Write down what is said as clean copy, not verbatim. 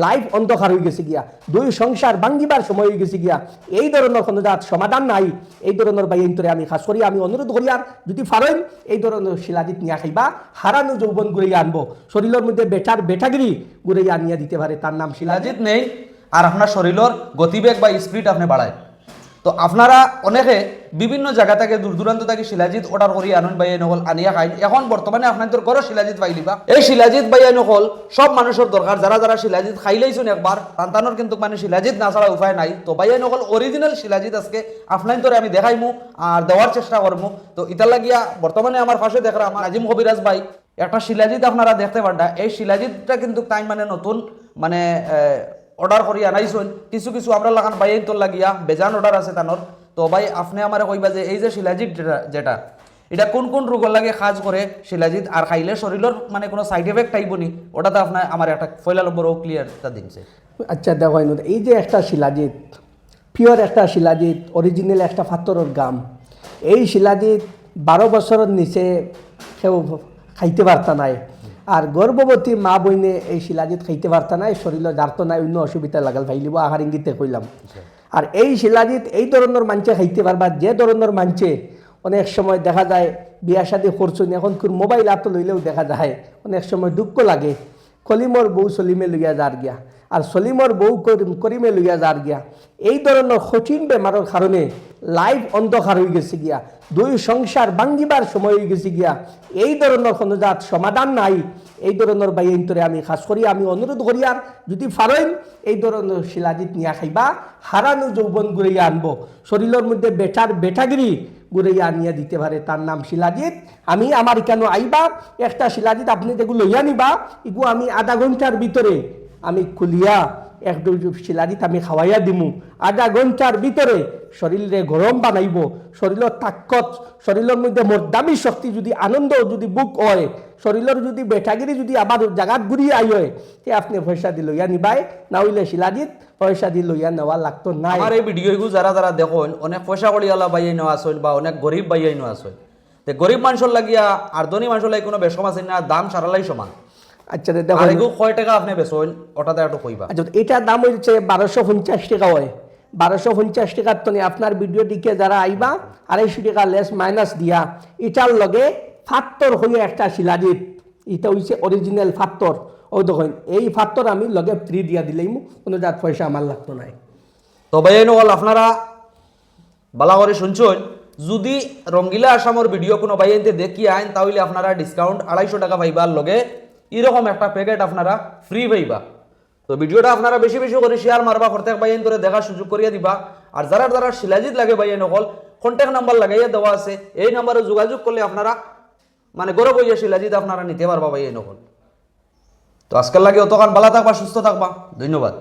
Life অন্ধকার হয়ে গেছে গিয়া, দুই সংসার ভাঙ্গিবার সময় হয়ে গেছে গিয়া, এই ধরনের কোনো জাত সমাধান নাই। এই ধরনের বাইন্তরে আমি খাস করি আমি অনুরোধ করি, আর যদি পারেন এই ধরনের শিলাজিৎ নিয়ে খাইবা, হারানো যৌবন ঘুরিয়ে আনবো, শরীরের মধ্যে বেটাগিরি ঘুরিয়ে আনিয়া দিতে পারে, তার নাম শিলাজিৎ নেই। আর আপনার শরীরের গতিবেগ বা স্পিড আপনি বাড়ায়। তো আপনারা অনেকে বিভিন্ন জায়গা থেকে দূর দূরান্ত থেকে শিলাজিৎ অর্ডার করি আনুন বাইয়া নকল আনিয়া খাই। এখন বর্তমানে আপনাদের ঘরে শিলাজিৎ পাইলিবা। এই শিলাজিৎ বাইয়া নকল সব মানুষের দরকার, যারা যারা শিলাজিৎ খাইলেইছুন একবার তান্তানোর কিন্তু মানে শিলাজিৎ না ছাড়া উপায় নাই। তো বাইয়া নকল অরিজিনাল শিলাজিৎ আজকে আপনাদের আমি দেখাইমু আর দেওয়ার চেষ্টা করবো। তো ইতার লাগিয়া বর্তমানে আমার পাশে দেখরা আমার আজিম কবিরাজ ভাই একটা শিলাজিৎ আপনারা দেখতে পারডা। এই শিলাজিৎটা কিন্তু তাই মানে নতুন মানে অর্ডার করি আনাইছেন। কিছু কিছু আমরা লাগান বাইন তোর লাগিয়া বেজান অর্ডার আছে তানোর। তো ভাই আপনি আমার কইবা যে এই যে শিলাজিৎ যেটা এটা কোন কোন রোগের লাগে কাজ করে শিলাজিৎ, আর খাইলে শরীরের মানে কোনো সাইড এফেক্ট আইব নি, ওটাতে আপনার আমার একটা ফয়লা নম্বর ক্লিয়ারটা দিনছে। আচ্ছা দেখো, এই যে একটা শিলাজিৎ, পিওর একটা শিলাজিৎ, অরিজিনাল একটা পাথরের গাম, এই শিলাজিৎ 12 বছরের নিচে কেউ খাইতে পারতা নাই। আর গর্ভবতী মা বইনে এই শিলাজিৎ খাইতে পারতা নাই, শরীরে জারত নাই, অন্য অসুবিধা লাগাল ফাইলিব, আহার ইঙ্গিতে কইলাম। আর এই শিলাজিৎ এই ধরনের মানছে খাইতে পারবা, যে ধরনের মানছে অনেক সময় দেখা যায় বিয়া শাদী করছুন, এখন মোবাইল হাতে লইলেও দেখা যায় অনেক সময় দুঃখ লাগে, কলিমর বউ সলিমে লইয়া যার গিয়া, আর সলিমর বউ করিমে লইয়া যার গিয়া। এই ধরনের কঠিন বেমারের কারণে লাইফ অন্ধকার হয়ে গেছে গিয়া, দুই সংসার ভাঙ্গিবার সময় হয়ে গেছে গিয়া, এই ধরনের কোনো জাত সমাধান নাই। এই ধরনের বাইন্তরে আমি খাস করি আমি অনুরোধ করি, আর যদি পারেন এই ধরনের শিলাজিৎ নিয়ে খাইবা, হারানো যৌবন ঘুরিয়ে আনবো, শরীরের মধ্যে বেটাগিরি ঘুরিয়ে আনিয়া দিতে পারে, তার নাম শিলাজিৎ। আমি আমার কেন আইবা একটা শিলাজিৎ আপনি যেগুলো লইয়া নিবা, এগুলো আমি আধা ঘন্টার ভিতরে আমি খুলিয়া একটু শিলাজিৎ আমি খাওয়াইয়া দিমু, আধা ঘন্টার ভিতরে শরীরে গরম বানাইব, শরীরের তাকত, শরীরের মধ্যে মর্দামি শক্তি যদি আনন্দ যদি বুক হয়, শরীরের যদি বেটাগিরি যদি আবার জায়গাত ঘুরিয়ে আই হয়, তে আপনি পয়সা দি লইয়া নিবাই, না হইলে শিলাজিৎ পয়সা দি লইয়া নেওয়া লাগতো না। আমার এই ভিডিওগুলো যারা যারা দেখুন অনেক পয়সা করিয়ালা বাইয়াই নেওয়া আসল বা অনেক গরিব বাইয়াই নেওয়া আসল। তো গরিব মানুষের লাগিয়া আর ধনী মানুষের লাগি কোনো বেশম আছে না, দাম সারালাই সমান। আচ্ছা দেখো, কয় টাকা আপনি বেচেন ওটাতে একটু কইবা। আচ্ছা এটার দাম হচ্ছে 1250 টাকা হয়। 1250 টাকার তো আপনার ভিডিও দিকে যারা আইবা 250 টাকা লেস মাইনাস দিয়া, এটার লগে ফাত্তর হয়ে একটা শিলাজিৎ, এটা হচ্ছে অরিজিনাল ফাত্তর। ও দেখুন এই ফাত্তর আমি লগে ফ্রি দিয়া দিলেই কোনো জাত পয়সা আমার লাগতো নাই। তো ভাই আপনারা বালা করে শুনছেন, যদি রঙ্গিলা আসামর ভিডিও কোনো বাইনতে দেখি আইন তাহলে আপনারা ডিসকাউন্ট 250 টাকা পাইবা, লগে এরকম একটা প্যাকেট আপনারা ফ্রি পাইবা। তো ভিডিওটা আপনারা বেশি বেশি করে শেয়ার মারবা, প্রত্যেক বাইন করে দেখার সুযোগ করিয়া দিবা। আর যারা যারা শিলাজিৎ লাগে বাইন হল কন্ট্যাক্ট নাম্বার লাগাইয়া দেওয়া আছে, এই নাম্বারে যোগাযোগ করলে আপনারা মানে গরব হইয়া শিলাজিৎ আপনারা নিতে পারবা বাইন হল। তো আজকাল লাগে অতক্ষণ ভালো থাকবা, সুস্থ থাকবা, ধন্যবাদ।